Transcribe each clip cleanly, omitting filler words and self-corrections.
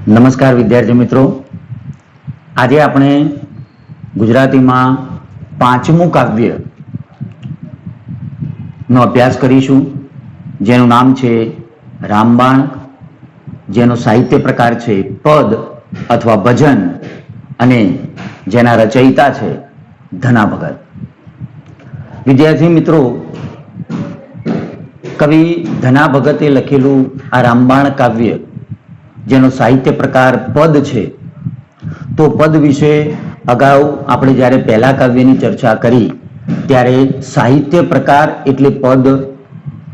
નમસ્કાર વિદ્યાર્થી મિત્રો, આજે આપણે ગુજરાતીમાં પાંચમું કાવ્ય નો અભ્યાસ કરીશું, જેનું નામ છે રામબાણ, જેનો સાહિત્ય પ્રકાર છે પદ અથવા ભજન અને જેના રચયિતા છે ધના ભગત. વિદ્યાર્થી મિત્રો, કવિ ધના ભગતે લખેલું આ રામબાણ કાવ્ય, જેનો સાહિત્ય પ્રકાર પદ છે, તો પદ વિશે અગાઉ આપણે જ્યારે પહેલા કાવ્યની ચર્ચા કરી ત્યારે સાહિત્ય પ્રકાર એટલે પદ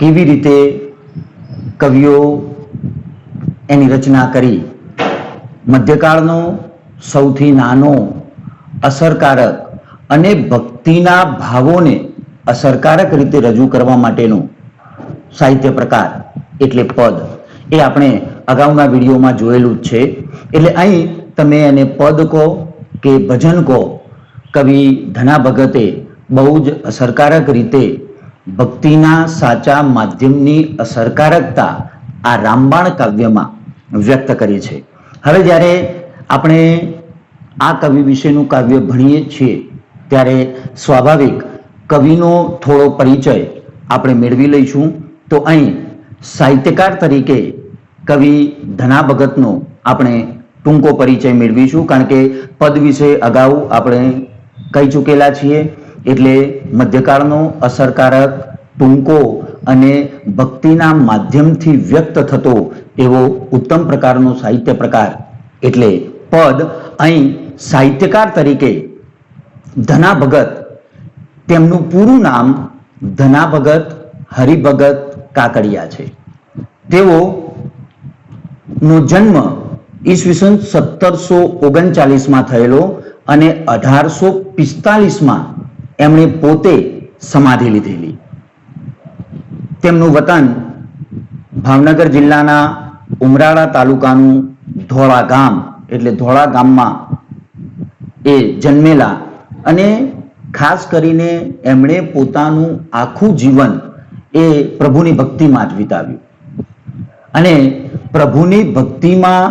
કેવી રીતે કવિઓ એની રચના કરી, મધ્યકાળનો સૌથી નાનો અસરકારક અને ભક્તિના ભાવોને અસરકારક રીતે રજૂ કરવા માટેનું સાહિત્ય પ્રકાર એટલે પદ, એ આપણે અગાઉના વિડીયોમાં જોયેલું જ છે. એટલે અહીં તમે એને પદ કહો કે ભજન કહો, કવિ ધના ભગતે બહુ જ અસરકારક રીતે ભક્તિના સાચા માધ્યમની અસરકારકતા આ રામબાણ કાવ્યમાં વ્યક્ત કરી છે. હવે જ્યારે આપણે આ કવિ વિશેનું કાવ્ય ભણીએ છીએ ત્યારે સ્વાભાવિક કવિનો થોડો પરિચય આપણે મેળવી લઈશું. તો અહીં સાહિત્યકાર તરીકે કવિ ધના ભગતનો આપણે ટૂંકો પરિચય મેળવીશું, કારણ કે પદ વિશે અગાઉ આપણે કહી ચૂકેલા છીએ. એટલે મધ્યકાળનો અસરકારક, ટૂંકો અને ભક્તિના માધ્યમથી વ્યક્ત થતો એવો ઉત્તમ પ્રકારનો સાહિત્ય પ્રકાર એટલે પદ. અહીં સાહિત્યકાર તરીકે ધના ભગત, તેમનું પૂરું નામ ધના ભગત હરિભગત કાકડિયા છે. તેઓ નો જન્મ ઈસવીસન 1739માં થયેલો અને 1845માં એમણે પોતે સમાધિ લીધેલી. તેમનું વતન ભાવનગર જિલ્લાના ઉમરાળા તાલુકાનું ધોળા ગામ, એટલે ધોળા ગામમાં એ જન્મેલા અને ખાસ કરીને એમણે પોતાનું આખું જીવન એ પ્રભુની ભક્તિમાં જ વિતાવ્યું અને પ્રભુની ભક્તિમાં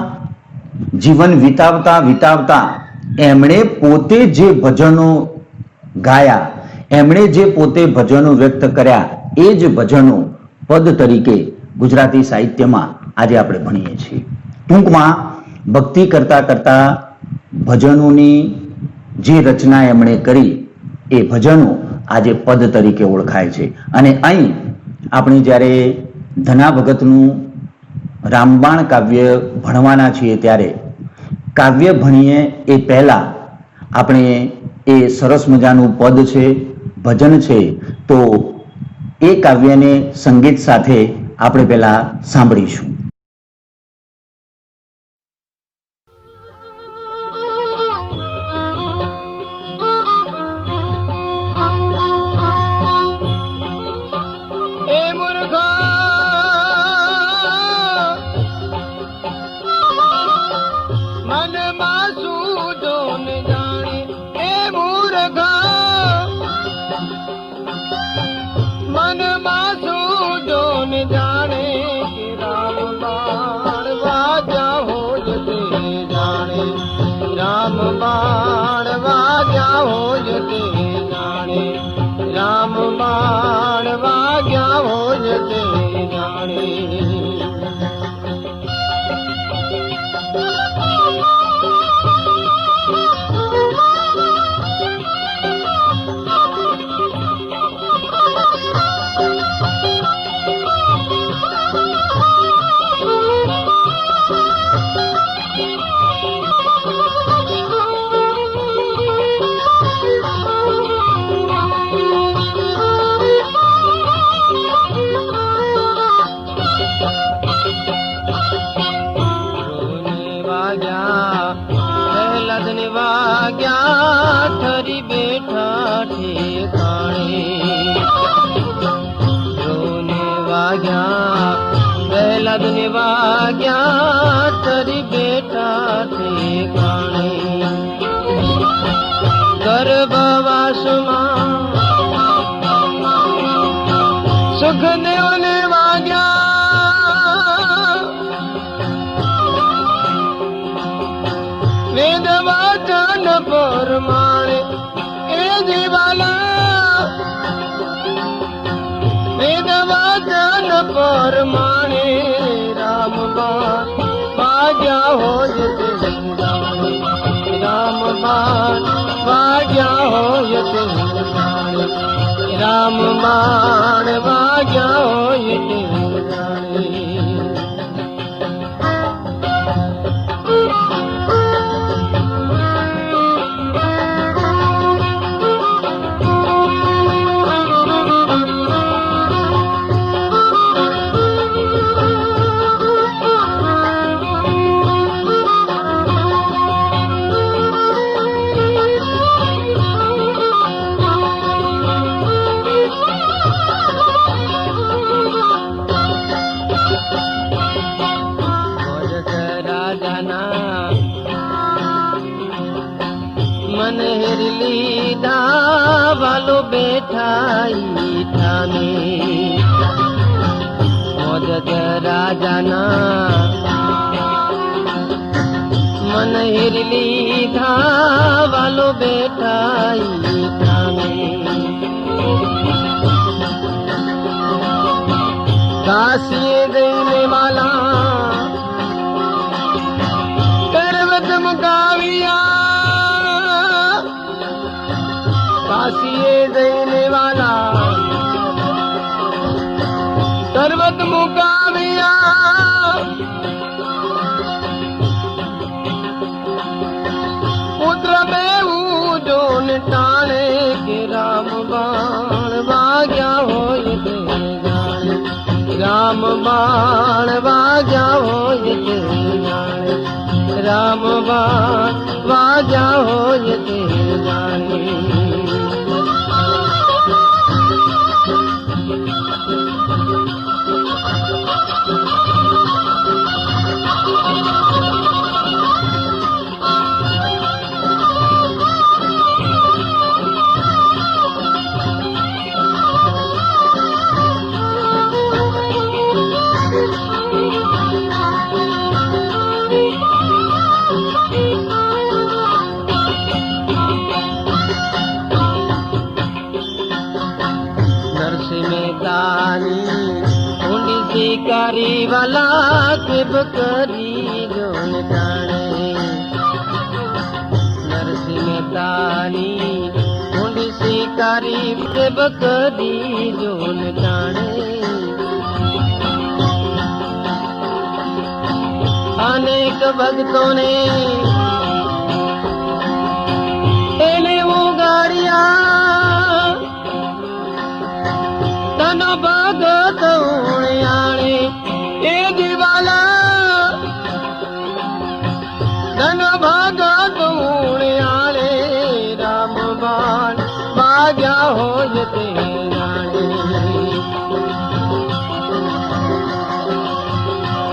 જીવન વિતાવતા વિતાવતા એમણે પોતે જે ભજનો ગાયા, એમણે જે પોતે ભજનો વ્યક્ત કર્યા, એ જ ભજનો પદ તરીકે ગુજરાતી સાહિત્યમાં આજે આપણે ભણીએ છીએ. ટૂંકમાં ભક્તિ કરતા કરતા ભજનોની જે રચના એમણે કરી એ ભજનો આજે પદ તરીકે ઓળખાય છે. અને અહીં આપણે જ્યારે ધના ભગતનું રામબાણ કાવ્ય ભણવાના છીએ ત્યારે કાવ્ય ભણીએ એ પહેલા આપણે એ સરસ મજાનું પદ છે, ભજન છે, તો એ કાવ્યને સંગીત સાથે આપણે પહેલા સાંભળીશું. रामबाण वाग्या हो जते जाने, रामबाण वाग्या हो जते जाने. वाग्या ठरी बैठा ठिकाने, रोने वाग्या बेलदने वाग्या ठरी बैठा ठिकाने. गर्भवास सुख देवने वाग्या પરમાણે રામ બાણ વાગ્યા હોય તે જાણે રામ બાણ વાગ્યા હોય તે જાણે રામ બાણ વાગ્યા હોય તે જાણે मन हेरली दावालो बैठाई थाने मौजद राजाना मन हेरली दावालो बैठाई थाने काशी देने वाला पर्वत मुकाविया काशिए देने वाला पर्वत मुकाविया पुत्र में जोन टाणे के राम बाण वाग्या होय ते जाने राम बाण वाग्या होय ते जाने राम बाण वाग्या होय ते जाने शिकारी वाला के बकरी जोन जाने नरसिंह तानी मुंडी शिकारी के बकरी जोन जाने अनेक भक्तों ने उगाड़िया तन भगत आणे ए दिवाला तन भगत आणे राम बाण वाग्या होय ते जाणे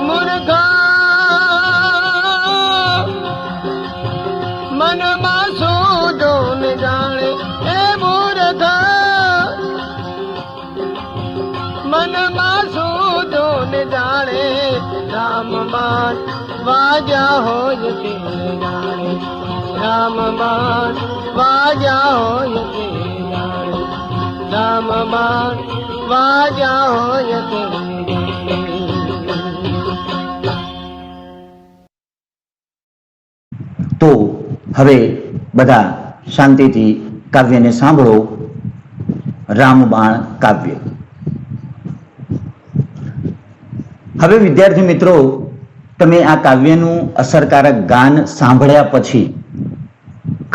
मुर्गा मन मासो जोन जाने ए मुर्गा मन मासो जोन जाने राम बाण वाग्या होय ते जाने राम बाण वाग्या होय ते जाने राम बाण वाग्या होय ते जाने તો હવે બધા શાંતિથી કાવ્યને સાંભળો. રામબાણ કાવ્ય. હવે વિદ્યાર્થી મિત્રો, તમે આ કાવ્યનું અસરકારક ગાન સાંભળ્યા પછી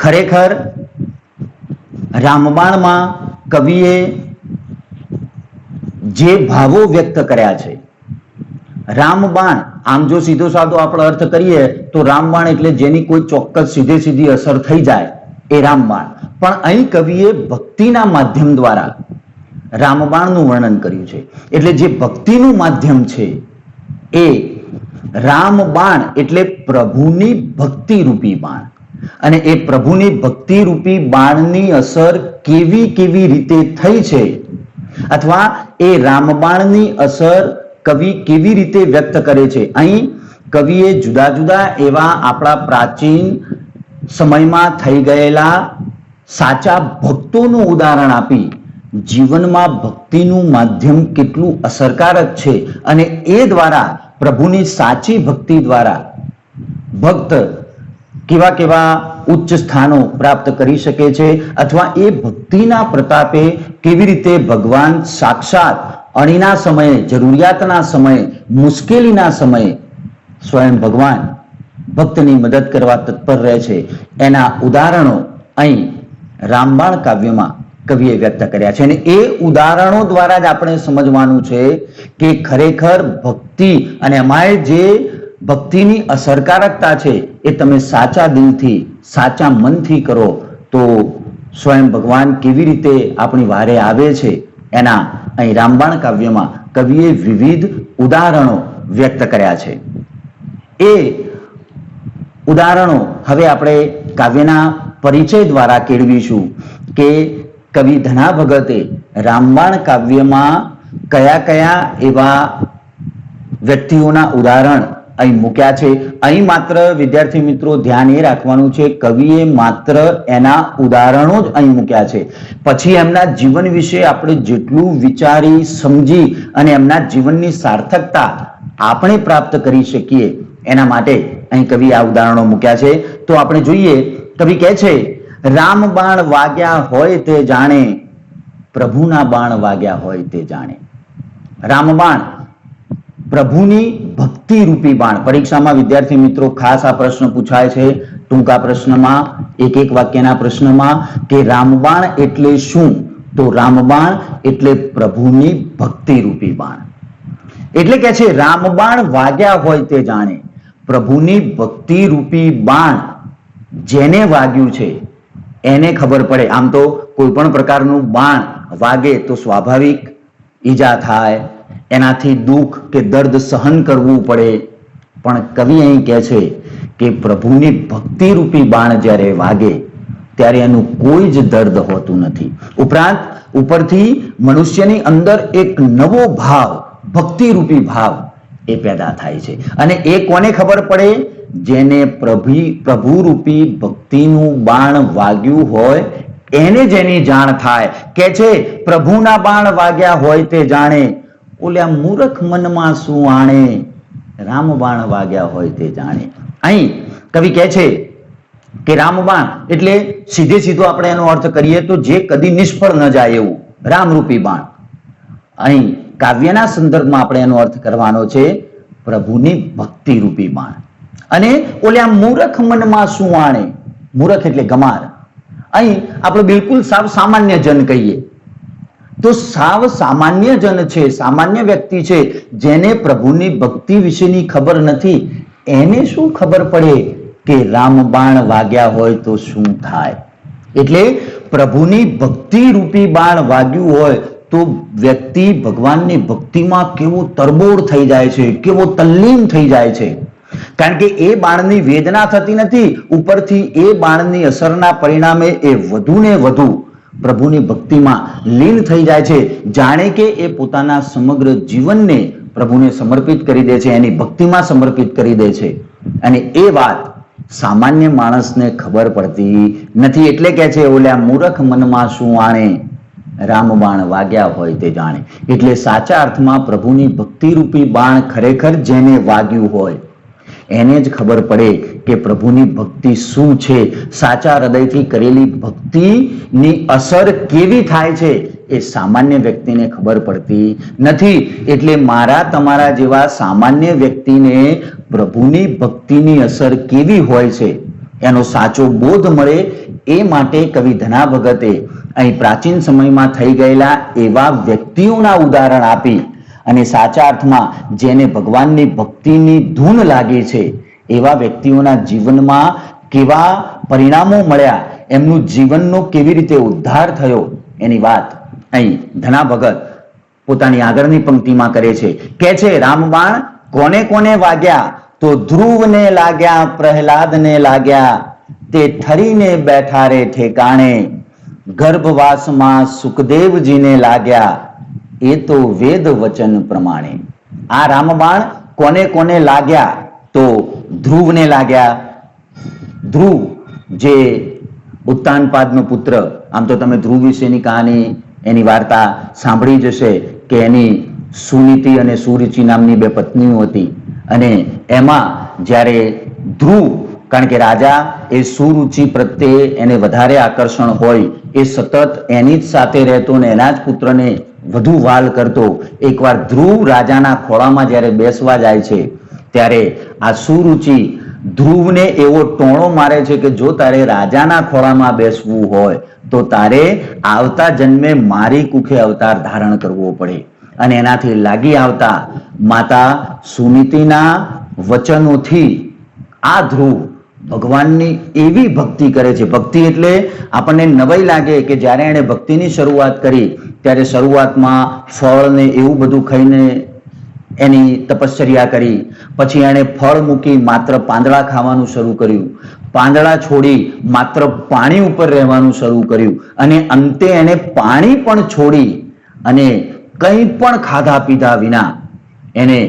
ખરેખર રામબાણમાં કવિએ જે ભાવો વ્યક્ત કર્યા છે, રામબાણ આમ જો સીધો સાધો આપણે અર્થ કરીએ તો રામબાણ એટલે જેની કોઈ ચોક્કસ સીધે સીધી અસર થઈ જાય એ રામબાણ. પણ અહીં કવિએ ભક્તિના માધ્યમ દ્વારા રામબાણનું વર્ણન કર્યું છે. એટલે જે ભક્તિનું માધ્યમ છે એ રામબાણ એટલે પ્રભુની ભક્તિ રૂપી બાણ. અને એ પ્રભુની ભક્તિ રૂપી બાણની અસર કેવી કેવી રીતે થઈ છે અથવા એ રામબાણની અસર કવિ કેવી રીતે વ્યક્ત કરે છે, અહીં કવિએ જુદા જુદા એવા આપણા પ્રાચીન સમયમાં થઈ ગયેલા સાચા ભક્તોનું ઉદાહરણ આપી જીવનમાં ભક્તિનું માધ્યમ કેટલું અસરકારક છે અને એ દ્વારા પ્રભુની સાચી ભક્તિ દ્વારા ભક્ત કેવા કેવા ઉચ્ચ સ્થાનો પ્રાપ્ત કરી શકે છે અથવા એ ભક્તિના પ્રતાપે કેવી રીતે ભગવાન સાક્ષાત અણીના સમયે, જરૂરિયાતના સમયે, મુશ્કેલીના સમયે સ્વયં ભગવાન ભક્તની મદદ કરવા તત્પર રહે છે, એના ઉદાહરણો અહીં રામબાણ કાવ્યમાં કવિએ વ્યક્ત કર્યા છે. અને એ ઉદાહરણો દ્વારા જ આપણે સમજવાનું છે કે ખરેખર ભક્તિ અને અમારે જે ભક્તિની અસરકારકતા છે એ તમે સાચા દિલથી, સાચા મનથી કરો તો સ્વયં ભગવાન કેવી રીતે આપણી વારે આવે છે એના અહીં રામબાણ કાવ્યમાં કવિએ વિવિધ ઉદાહરણો વ્યક્ત કર્યા છે. એ ઉદાહરણો હવે આપણે કાવ્યના પરિચય દ્વારા કેળવીશું કે કવિ ધના ભગતે રામબાણ કાવ્યમાં કયા કયા એવા વ્યક્તિઓના ઉદાહરણ અહીં મૂક્યા છે. અહીં માત્ર વિદ્યાર્થી મિત્રો ધ્યાન એ રાખવાનું છે, કવિએ માત્ર એના ઉદાહરણો જ અહીં મૂક્યા છે. પછી એમના જીવન વિશે આપણે જેટલું વિચારી સમજી અને એમના જીવનની સાર્થકતા આપણે પ્રાપ્ત કરી શકીએ એના માટે અહીં કવિ આ ઉદાહરણો મૂક્યા છે. તો આપણે જોઈએ, કવિ કહે છે, રામ બાણ વાગ્યા હોય તે જાણે, પ્રભુના બાણ વાગ્યા હોય તે જાણે. રામબાણ પ્રભુની ભક્તિ રૂપી બાણ. પરીક્ષામાં વિદ્યાર્થી મિત્રો ખાસ આ પ્રશ્ન પૂછાય છે ટૂંકા પ્રશ્નમાં, એક એક વાક્યના પ્રશ્નમાં કે રામબાણ એટલે શું? તો રામબાણ એટલે પ્રભુની ભક્તિ રૂપી બાણ. એટલે કે છે રામબાણ વાગ્યા હોય તે જાણે, પ્રભુની ભક્તિ રૂપી બાણ જેને વાગ્યું છે એને ખબર પડે. આમ તો કોઈ પણ પ્રકારનું બાણ વાગે તો સ્વાભાવિક ઈજા થાય, એનાથી દુઃખ કે દર્દ સહન કરવું પડે, પણ કવિ અહીં કહે છે કે પ્રભુની ભક્તિ રૂપી બાણ જ્યારે વાગે ત્યારે એનું કોઈ જ દર્દ હોતું નથી. ઉપરાંત ઉપરથી મનુષ્યની અંદર એક નવો ભાવ, ભક્તિ રૂપી ભાવ એ પેદા થાય છે. અને એ કોને ખબર પડે? જેને પ્રભુ રૂપી ભક્તિનું બાણ વાગ્યું હોય એને જેની જાણ થાય. કે છે પ્રભુના બાણ વાગ્યા હોય તે જાણે, ઓલ્યા મૂર્ખ મનમાં શું આણે, રામબાણ વાગ્યા હોય તે જાણે. અહીં કવિ કહે છે કે રામબાણ એટલે સીધે સીધો આપણે એનો અર્થ કરીએ તો જે કદી નિષ્ફળ ન જાય એવું રામરૂપી બાણ. અહીં કાવ્યના સંદર્ભમાં આપણે એનો અર્થ કરવાનો છે પ્રભુની ભક્તિ રૂપી બાણ. અને ઓલ્યા મૂર્ખ મનમાં શું આણે, મૂર્ખ એટલે ગમાર. અહીં આપણે બિલકુલ સાવ સામાન્ય જન કહીએ તો સાવ સામાન્ય જન છે, સામાન્ય વ્યક્તિ છે, જેને પ્રભુની ભક્તિ વિશેની ખબર નથી, એને શું ખબર પડે કે રામબાણ વાગ્યા હોય તો શું થાય? એટલે પ્રભુની ભક્તિ રૂપી બાણ વાગ્યું હોય તો વ્યક્તિ ભગવાનની ભક્તિમાં કેવો તરબોળ થઈ જાય છે, કેવો તલ્લીન થઈ જાય છે. કારણ કે એ બાણની વેદના થતી નથી, ઉપરથી એ બાણની અસરના પરિણામે એ વધુ ને વધુ પ્રભુની ભક્તિમાં લીન થઈ જાય છે. જાણે કે એ પોતાના સમગ્ર જીવનને પ્રભુને સમર્પિત કરી દે છે, એની ભક્તિમાં સમર્પિત કરી દે છે. અને એ વાત સામાન્ય માણસને ખબર પડતી નથી. એટલે કે છે ઓલ્યા મૂર્ખ મનમાં શું આણે, રામબાણ વાગ્યા હોય તે જાણે. એટલે સાચા અર્થમાં પ્રભુની ભક્તિ રૂપી બાણ ખરેખર જેને વાગ્યું હોય એને જ ખબર પડે કે પ્રભુની ભક્તિ શું છે. સાચા હૃદયથી કરેલી ભક્તિની અસર કેવી થાય છે એ સામાન્ય વ્યક્તિને ખબર પડતી નથી. એટલે મારા તમારા જેવા સામાન્ય વ્યક્તિને પ્રભુની ભક્તિની અસર કેવી હોય છે એનો સાચો બોધ મળે એ માટે કવિ ધના ભગતે અહીં પ્રાચીન સમયમાં થઈ ગયેલા એવા વ્યક્તિઓના ઉદાહરણ આપી અને સાચા અર્થમાં જેને ભગવાનની ભક્તિની ધૂન લાગી છે એવા વ્યક્તિઓના જીવનમાં કેવા પરિણામો મળ્યા, એમનું જીવનનો કેવી રીતે ઉદ્ધાર થયો એની વાત અહીં ધના ભગત પોતાની આગળની પંક્તિમાં કરે છે. કે છે રામબાણ કોને કોને વાગ્યા? તો ધ્રુવને લાગ્યા, પ્રહલાદને લાગ્યા, તે ઠરીને બેઠા રે ઠેકાણે, ગર્ભવાસમાં સુખદેવજીને લાગ્યા, એ તો વેદ વચન પ્રમાણે. આ રામબાણ કોને કોને લાગ્યા? તો ધ્રુવને લાગ્યા. ધ્રુવ જે ઉત્તાનપાદનો પુત્ર, આમ તો તમે ધ્રુવ વિશેની કહાની એની વાર્તા સાંભળી જશે કે એની સુનીતિ અને સુરુચિ નામની બે પત્નીઓ હતી અને એમાં જ્યારે ધ્રુવ, કારણ કે રાજા એ સુરુચિ પ્રત્યે એને વધારે આકર્ષણ હોય, એ સતત એની જ સાથે રહેતો ને એના જ પુત્રને વધુ વાલ કરતો. એકવાર ધ્રુવ રાજાના ખોળામાં જ્યારે બેસવા જાય છે ત્યારે આ સુરુચિ ધ્રુવને એવો ટોણો મારે છે કે જો તારે રાજાના ખોળામાં બેસવું હોય તો તારે આવતા જન્મે મારી કુખે અવતાર ધારણ કરવો પડે. અને એનાથી લાગી આવતા માતા સુનીતિના વચનોથી આ ધ્રુવ ભગવાનની એવી ભક્તિ કરે છે. ભક્તિ એટલે આપણને નવાઈ લાગે કે જ્યારે એણે ભક્તિની શરૂઆત કરી ત્યારે શરૂઆતમાં ફળ ને એવું બધું ખાઈને એની તપશ્ચર્યા કરી, પછી એણે ફળ મૂકી માત્ર પાંદડા ખાવાનું શરૂ કર્યું, પાંદડા છોડી માત્ર પાણી ઉપર રહેવાનું શરૂ કર્યું અને અંતે એણે પાણી પણ છોડી અને કંઈ પણ ખાધા પીધા વિના એને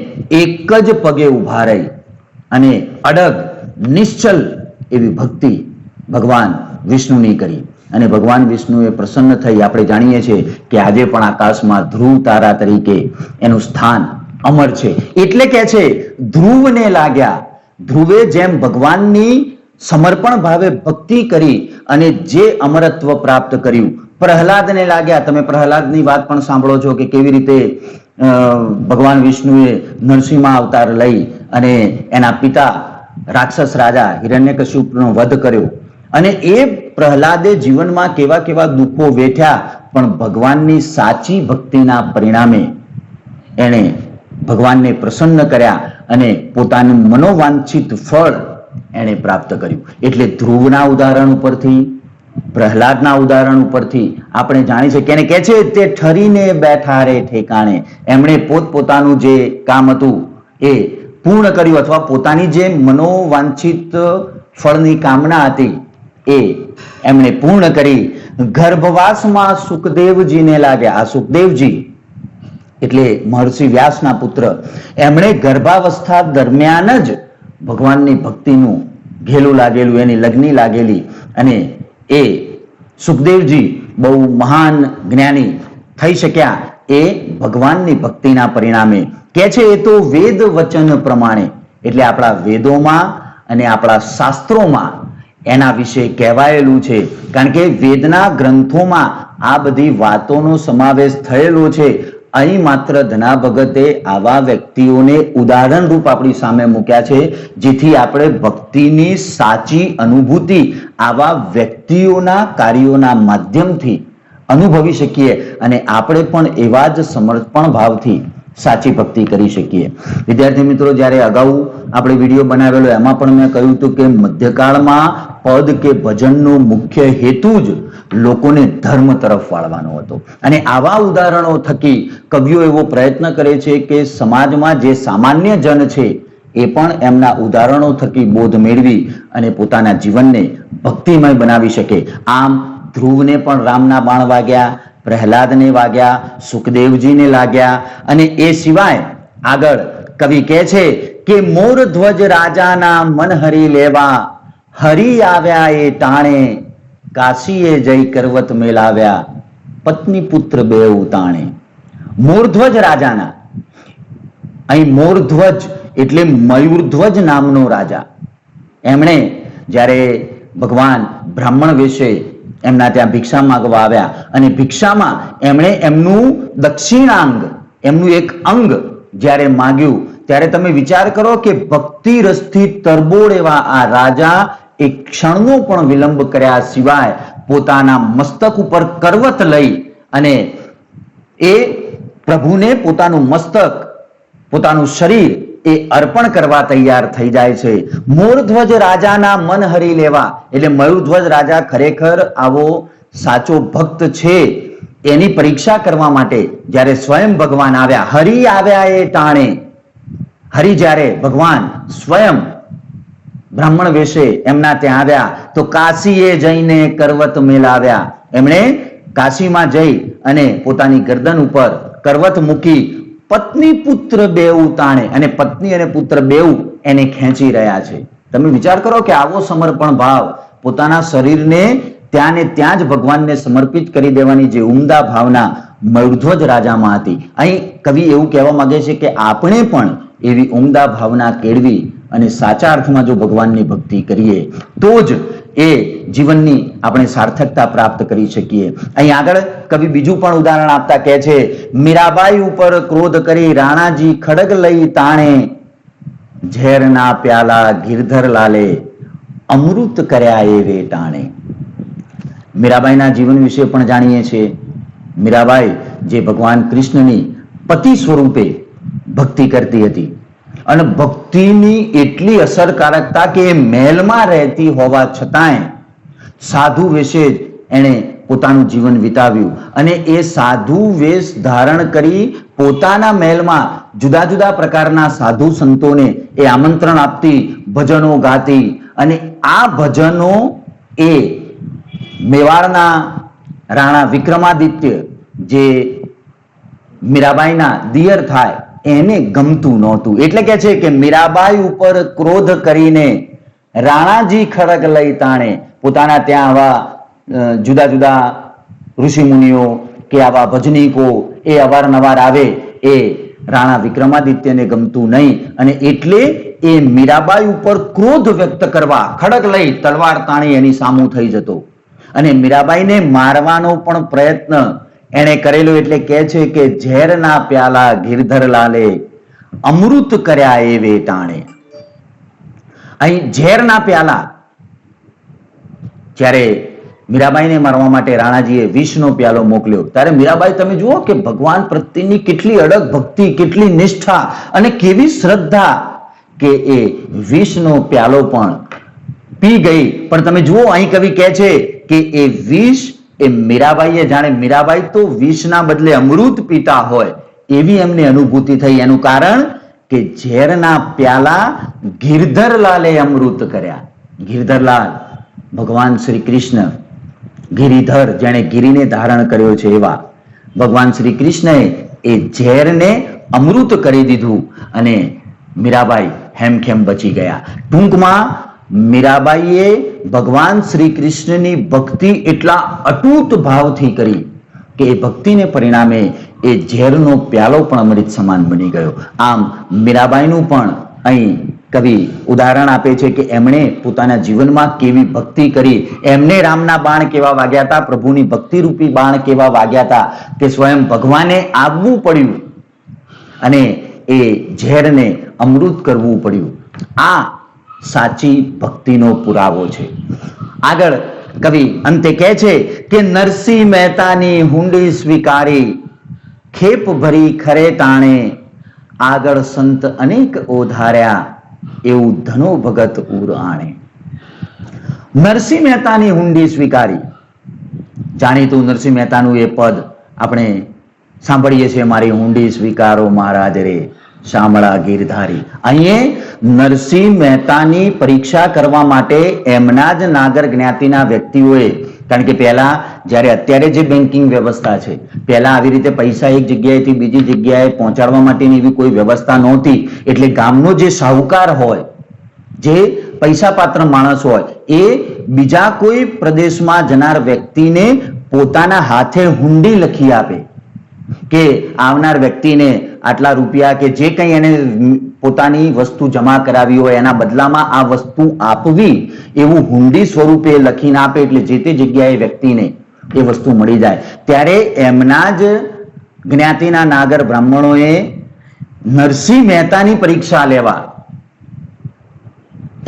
એક જ પગે ઉભા રહી અને અડગ નિશ્ચલ એવી ભક્તિ ભગવાન વિષ્ણુની કરી અને ભગવાન વિષ્ણુએ પ્રસન્ન થઈ. આપણે જાણીએ છીએ કે આજે પણ આકાશમાં ધ્રુવ તારા તરીકે એનું સ્થાન અમર છે. એટલે કે છે ધ્રુવને લાગ્યા, ધ્રુવે જેમ ભગવાનની સમર્પણ ભાવે ભક્તિ કરી અને જે અમરત્વ પ્રાપ્ત કર્યું, પ્રહલાદને લાગ્યા. તમે પ્રહલાદની વાત પણ સાંભળો છો કે કેવી રીતે ભગવાન વિષ્ણુએ નરસિંહ અવતાર લઈ અને એના પિતા રાક્ષસ રાજા હિરણ્યકશ્યપનો વધ કર્યો અને એ પ્રહલાદે જીવનમાં કેવા કેવા દુઃખો વેઠ્યા, પણ ભગવાનની સાચી ભક્તિના પરિણામે એણે ભગવાનને પ્રસન્ન કર્યા અને પોતાનું મનોવાંછિત ફળ એણે પ્રાપ્ત કર્યું. એટલે ધ્રુવના ઉદાહરણ ઉપરથી, પ્રહલાદના ઉદાહરણ ઉપરથી આપણે જાણી શકીએ. અને કહે છે તે ઠરીને બેઠા રે ઠેકાણે. એમણે પોતપોતાનું જે કામ હતું એ પૂર્ણ કર્યું અથવા પોતાની જે મનોવાંછિત ફળની કામના હતી એ એમણે પૂર્ણ કરી. ગર્ભવાસમાં સુખદેવજીને લાગ્યા. આ સુખદેવજી એટલે મહર્ષિ વ્યાસના પુત્ર, એમણે ગર્ભાવસ્થા દરમિયાન જ ભગવાનની ભક્તિનું ઘેલું લાગેલું, એની લગ્ની લાગેલી અને એ સુખદેવજી બહુ મહાન જ્ઞાની થઈ શક્યા એ ભગવાનની ભક્તિના પરિણામે. કે છે એ તો વેદ વચન પ્રમાણે, એટલે આપણા વેદોમાં અને આપણા શાસ્ત્રોમાં એના વિશે કહેવાયેલું છે. કારણ કે વેદના ગ્રંથોમાં આ બધી વાતોનો સમાવેશ થયેલો છે. અહીં માત્ર ધના ભગતે આવા વ્યક્તિઓને ઉદાહરણ રૂપ આપણી સામે મૂક્યા છે જેથી આપણે ભક્તિની સાચી અનુભૂતિ આવા વ્યક્તિઓના કાર્યોના માધ્યમથી અનુભવી શકીએ અને આપણે પણ એવા જ સમર્પણ ભાવથી સાચી ભક્તિ કરી શકીએ. વિદ્યાર્થી મિત્રો, જ્યારે અગાઉ આપણે વિડીયો બનાવેલો એમાં પણ મેં કહ્યું હતું કે મધ્યકાળમાં પદ કે ભજનનો મુખ્ય હેતુ જ લોકોને ધર્મ તરફ વાળવાનો હતો અને આવા ઉદાહરણો થકી કવિઓ એવો પ્રયત્ન કરે છે કે સમાજમાં જે સામાન્ય જન છે એ પણ એમના ઉદાહરણો થકી બોધ મેળવી અને પોતાના જીવનને ભક્તિમય બનાવી શકે. આમ ધ્રુવને પણ રામના બાણ વાગ્યા, પ્રહલાદને વાગ્યા, સુખદેવજીને લાગ્યા અને એ સિવાય આગળ કવિ કહે છે કે મોર ધ્વજ રાજાના મન હરી લેવા, હરી આવ્યા એ ટાણે, કાશીએ જઈ કરવત મેલાવ્યા, પત્ની પુત્ર બેઉ તાણે. મોરધ્વજ રાજાના, અહીં મોરધ્વજ એટલે મયુરધ્વજ નામનો રાજા, એમણે જ્યારે ભગવાન બ્રાહ્મણ વેશે એમના ત્યાં ભિક્ષા માંગવા આવ્યા અને ભિક્ષામાં એમણે એમનું દક્ષિણાંગ, એમનું એક અંગ જ્યારે માંગ્યું ત્યારે તમે વિચાર કરો કે ભક્તિ રસથી તરબોળ એવા આ રાજા એક ક્ષણનો પણ વિલંબ કર્યા સિવાય પોતાના મસ્તક ઉપર કરવત લઈ અને એ પ્રભુને પોતાનું મસ્તક, પોતાનું શરીર એ અર્પણ કરવા તૈયાર થઈ જાય છે. મોરધ્વજ રાજાના મન હરી લેવા, એટલે મયુરધ્વજ રાજા ખરેખર આવો સાચો ભક્ત છે એની પરીક્ષા કરવા માટે જ્યારે સ્વયં ભગવાન આવ્યા, હરિ આવ્યા એ ટાણે, હરિ જ્યારે ભગવાન સ્વયં બ્રાહ્મણ વેશે એમના ત્યાં આવ્યા તો કાશીએ જઈને કરવત મેલાવ્યા. એમણે કાશીમાં જઈ અને પોતાની ગરદન ઉપર કરવત મૂકી પત્ની પુત્ર બેઉ તાણે, અને પત્ની અને પુત્ર બેઉ એને ખેંચી રહ્યા છે. તમે વિચાર કરો કે આવો સમર્પણ ભાવ, પોતાના શરીરને ત્યાં ને ત્યાં જ ભગવાનને સમર્પિત કરી દેવાની જે ઉમદા ભાવના મયુરધ્વજ રાજામાં હતી. અહીં કવિ એવું કહેવા માંગે છે કે આપણે પણ એવી ઉમદા ભાવના કેળવી અને સાચા અર્થમાં જો ભગવાનની ભક્તિ કરીએ તો જ એ જીવનની આપણે સાર્થકતા પ્રાપ્ત કરી શકીએ. અહીં આગળ કવિ બીજું પણ ઉદાહરણ આપતા કહે છે, મીરાબાઈ ઉપર ક્રોધ કરી રાણાજી ખડગ લઈ તાણે, ઝેરના પ્યાલા ગિરધર લાલે અમૃત કર્યા એ વેટાણે. મીરાબાઈના જીવન વિશે પણ જાણીએ છીએ. મીરાબાઈ જે ભગવાન કૃષ્ણની પતિ સ્વરૂપે ભક્તિ કરતી હતી અને ભક્તિની એટલી અસરકારકતા કે એ મહેલમાં રહેતી હોવા છતાંય સાધુ વેશે જ એણે પોતાનું જીવન વિતાવ્યું અને એ સાધુ વેશ ધારણ કરી પોતાના મહેલમાં જુદા જુદા પ્રકારના સાધુ સંતોને એ આમંત્રણ આપતી, ભજનો ગાતી અને આ ભજનો એ મેવાડના રાણા વિક્રમાદિત્ય જે મીરાબાઈના દિયર થાય એને ગમતું નહોતું. એટલે કે છે કે મીરાબાઈ ઉપર ક્રોધ કરીને રાણાજી ખડગ લઈ તાણે, પોતાના ત્યાં આવા જુદા જુદા ઋષિ મુનિઓ કે આવા ભજનીકો એ અવારનવાર આવે, એ રાણા વિક્રમાદિત્યને ગમતું નહીં અને એટલે એ મીરાબાઈ ઉપર ક્રોધ વ્યક્ત કરવા ખડગ લઈ તલવાર તાણી એની સામું થઈ જતો અને મીરાબાઈને મારવાનો પણ પ્રયત્ન એને કરેલો. એટલે કહે છે કે ઝેરના પ્યાલા ગિરધર લાલે અમૃત કર્યા એ વેટાણે. અહીં ઝેરના પ્યાલા, જ્યારે મીરાબાઈને મારવા માટે રાણાજીએ વિષનો પ્યાલો મોકલ્યો ત્યારે મીરાબાઈ તમે જુઓ કે ભગવાન પ્રત્યેની કેટલી અડગ ભક્તિ, કેટલી નિષ્ઠા અને કેવી શ્રદ્ધા કે એ વિષનો પ્યાલો પણ પી ગઈ. પણ તમે જુઓ અહીં કવિ કહે છે કે એ વિષ એ મીરાબાઈએ જાણે મીરાબાઈ તો વિષના બદલે અમૃત પીતા હોય એવી એમને અનુભૂતિ થઈ. એનું કારણ કે ઝેરના પ્યાલા ગિરધરલાલે અમૃત કર્યા. ગિરધરલાલ ભગવાન શ્રી કૃષ્ણ, ગિરિધર જેણે ગિરિને ધારણ કર્યો છે એવા ભગવાન શ્રી કૃષ્ણએ એ ઝેરને અમૃત કરી દીધું અને મીરાબાઈ હેમખેમ બચી ગયા. ટૂંકમાં મીરાબાઈએ ભગવાન શ્રી કૃષ્ણની ભક્તિ એટલા અતૂટ ભાવથી કરી કે એ ભક્તિને પરિણામે એ ઝેરનો પ્યાલો પણ અમૃત સમાન બની ગયો. આમ મીરાબાઈનું પણ અહીં કવિ ઉદાહરણ આપે છે કે એમણે પોતાના જીવનમાં કેવી ભક્તિ કરી, એમને રામના બાણ કેવા વાગ્યા હતા, પ્રભુની ભક્તિરૂપી બાણ કેવા વાગ્યા હતા કે સ્વયં ભગવાને આવવું પડ્યું અને એ ઝેરને અમૃત કરવું પડ્યું. આ સાચી ભક્તિનો પુરાવો છે. આગળ કવિ અંતે કહે છે કે નરસિંહ મહેતાની હુંડી સ્વીકારી, ખેપ ભરી ખરે તાણે, આગળ સંત અનેક ઓધાર્યા, એવું ધનો ભગત ઉર આણે. નરસિંહ મહેતાની હુંડી સ્વીકારી, જાણીતું નરસિંહ મહેતાનું એ પદ આપણે સાંભળીએ છીએ, મારી હુંડી સ્વીકારો મહારાજ રે શામળા ગીરધારી. અહીં નરસિંહ મહેતાની પરીક્ષા કરવા માટે એમના જ નાગર જ્ઞાતિના વ્યક્તિઓએ, કારણ કે પહેલા જ્યારે અત્યારે જે બેન્કિંગ વ્યવસ્થા છે, પહેલા આવી રીતે પૈસા એક જગ્યાએથી બીજી જગ્યાએ પહોંચાડવા માટેની એવી કોઈ વ્યવસ્થા નહોતી. એટલે ગામનો જે શાહુકાર હોય, જે પૈસા પાત્ર માણસ હોય, એ બીજા કોઈ પ્રદેશમાં જનાર વ્યક્તિને પોતાના હાથે હુંડી લખી આપે કે આવનાર વ્યક્તિને આટલા રૂપિયા કે જે કંઈ એને પોતાની વસ્તુ જમા કરાવી હોય એના બદલામાં આ વસ્તુ આપવી, એવું હુંડી સ્વરૂપે લખીને આપે એટલે જે તે જગ્યાએ વ્યક્તિને એ વસ્તુ મળી જાય. ત્યારે એમના જ જ્ઞાતિના નાગર બ્રાહ્મણોએ નરસિંહ મહેતાની પરીક્ષા લેવા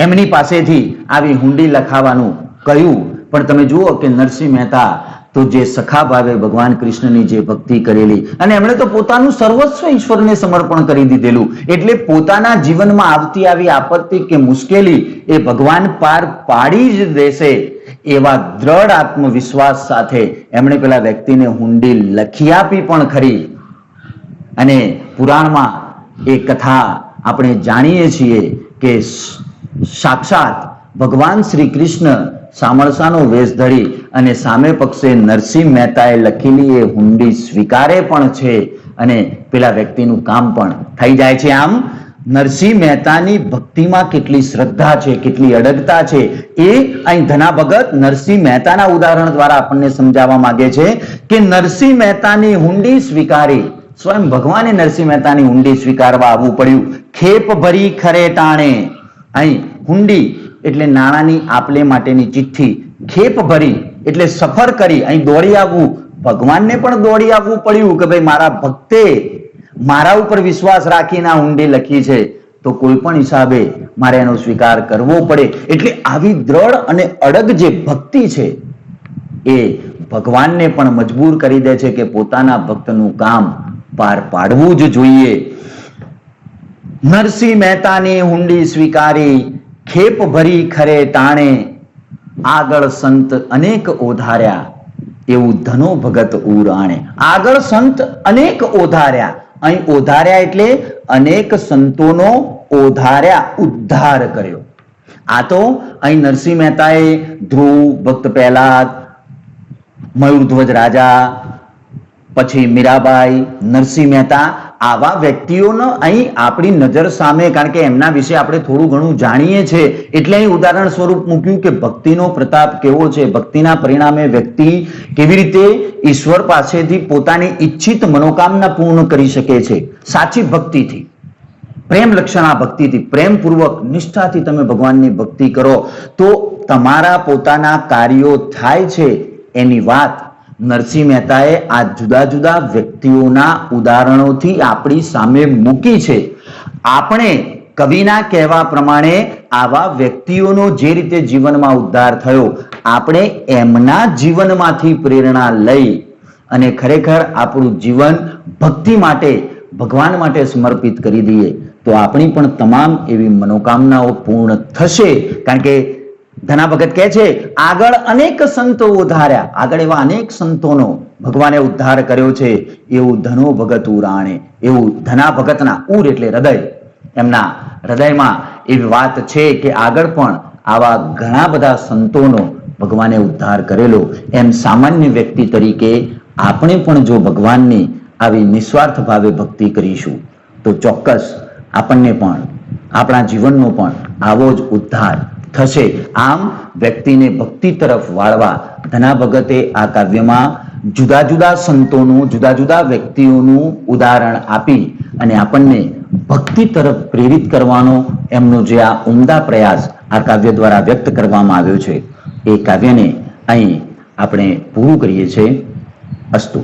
એમની પાસેથી આવી હુંડી લખાવાનું કહ્યું. પણ તમે જુઓ કે નરસિંહ મહેતા તો જે સખા ભાવે ભગવાન કૃષ્ણની જે ભક્તિ કરેલી અને એમણે તો પોતાનું સર્વસ્વ ઈશ્વરને સમર્પણ કરી દીધેલું, એટલે પોતાના જીવનમાં આવતી આવી આપત્તિ કે મુશ્કેલી એ ભગવાન પાર પાડી જ દેશે એવા દ્રઢ આત્મવિશ્વાસ સાથે એમણે પેલા વ્યક્તિને હુંડી લખી આપી પણ ખરી. અને પુરાણમાં એ કથા આપણે જાણીએ છીએ કે સાક્ષાત ભગવાન શ્રી કૃષ્ણ સામળસાનો વેશ ધરી અને સામે પક્ષે નરસિંહ મહેતાએ લખેલી એ હુંડી સ્વીકારે પણ છે અને પેલા વ્યક્તિનું કામ પણ થઈ જાય છે. આમ નરસિંહ મહેતાની ભક્તિમાં કેટલી શ્રદ્ધા છે, કેટલી અડગતા છે, એ અહીં ધના ભગત નરસિંહ મહેતાના ઉદાહરણ દ્વારા આપણને સમજાવવા માંગે છે કે નરસિંહ મહેતાની હુંડી સ્વીકારી, સ્વયં ભગવાને નરસિંહ મહેતાની હુંડી સ્વીકારવા આવવું પડ્યું. ખેપ ભરી ખરે ટાણે, અહીં હુંડી એટલે નાણાંની આપલે માટેની ચિઠ્ઠી, ખેપ ભરી એટલે સફર કરી અહીં દોડી આવવું. ભગવાનને પણ દોડી આવવું પડ્યું કે ભાઈ મારા ભક્તે મારા ઉપર વિશ્વાસ રાખીને આ હુંડી લખી છે, તો કોઈ પણ હિસાબે મારે એનો સ્વીકાર કરવો પડે. એટલે આવી દ્રઢ અને અડગ જે ભક્તિ છે એ ભગવાનને પણ મજબૂર કરી દે છે કે પોતાના ભક્તનું કામ પાર પાડવું જ જોઈએ. નરસિંહ મહેતાની હુંડી સ્વીકારી, ખેપ ભરી ખરે ટાણે, આગળ સંત અનેક ઓધાર્યા, એવું ધનો ભગત ઉરાણે. આગળ સંત અનેક ઓધાર્યા, અહીં ઓધાર્યા એટલે અનેક સંતોનો ઓધાર્યા, ઉદ્ધાર કર્યો. આ તો અહીં નરસિંહ મહેતાએ ધ્રુવ, ભક્ત પહેલાદ, મયુરધ્વજ રાજા, પછી મીરાબાઈ, નરસિંહ મહેતા, આવા વ્યક્તિઓનો અહીં આપણી નજર સામે, કારણ કે એમના વિશે આપણે થોડું ઘણું જાણીએ છીએ એટલે અહીં ઉદાહરણ સ્વરૂપ મૂક્યું કે ભક્તિનો પ્રતાપ કેવો છે, ભક્તિના પરિણામે વ્યક્તિ કેવી રીતે ઈશ્વર પાસેથી પોતાની ઈચ્છિત મનોકામના પૂર્ણ કરી શકે છે. સાચી ભક્તિથી, પ્રેમ લક્ષણા ભક્તિથી, પ્રેમપૂર્વક નિષ્ઠાથી તમે ભગવાનની ભક્તિ કરો તો તમારા પોતાના કાર્યો થાય છે. એની વાત નરસિંહ મહેતાએ આ જુદા જુદા વ્યક્તિઓના ઉદાહરણોથી આપણી સામે મૂકી છે. આપણે કવિના કહેવા પ્રમાણે આવા વ્યક્તિઓનો જે રીતે જીવનમાં ઉદ્ધાર થયો, આપણે એમના જીવનમાંથી પ્રેરણા લઈ અને ખરેખર આપણું જીવન ભક્તિ માટે, ભગવાન માટે સમર્પિત કરી દઈએ તો આપણી પણ તમામ એવી મનોકામનાઓ પૂર્ણ થશે. કારણ કે ધના ભગત કહે છે આગળ અનેક સંતો ઉદ્ધાર્યા, આગળ એવા અનેક સંતોનો ભગવાને ઉદ્ધાર કર્યો છે, એવું ધનો ભગત ઉરાણે. એવું ધના ભગતના, ઉર એટલે હૃદય, એમના હૃદયમાં એવી વાત છે કે આગળ પણ આવા ઘણા બધા સંતોનો ભગવાને ઉદ્ધાર કરેલો. એમ સામાન્ય વ્યક્તિ તરીકે આપણે પણ જો ભગવાનની આવી નિસ્વાર્થ ભાવે ભક્તિ કરીશું તો ચોક્કસ આપણને પણ, આપણા જીવનનો પણ આવો જ ઉદ્ધાર થશે. આમ વ્યક્તિને ભક્તિ તરફ વાળવા ધના ભગતે આ કાવ્યમાં જુદા જુદા સંતોનું, જુદા જુદા વ્યક્તિઓનું ઉદાહરણ આપી અને આપણને ભક્તિ તરફ પ્રેરિત કરવાનો એમનો જે આ ઉમદા પ્રયાસ આ કાવ્ય દ્વારા વ્યક્ત કરવામાં આવ્યો છે, એ કાવ્યને અહીં આપણે પૂરું કરીએ છીએ. અસ્તુ.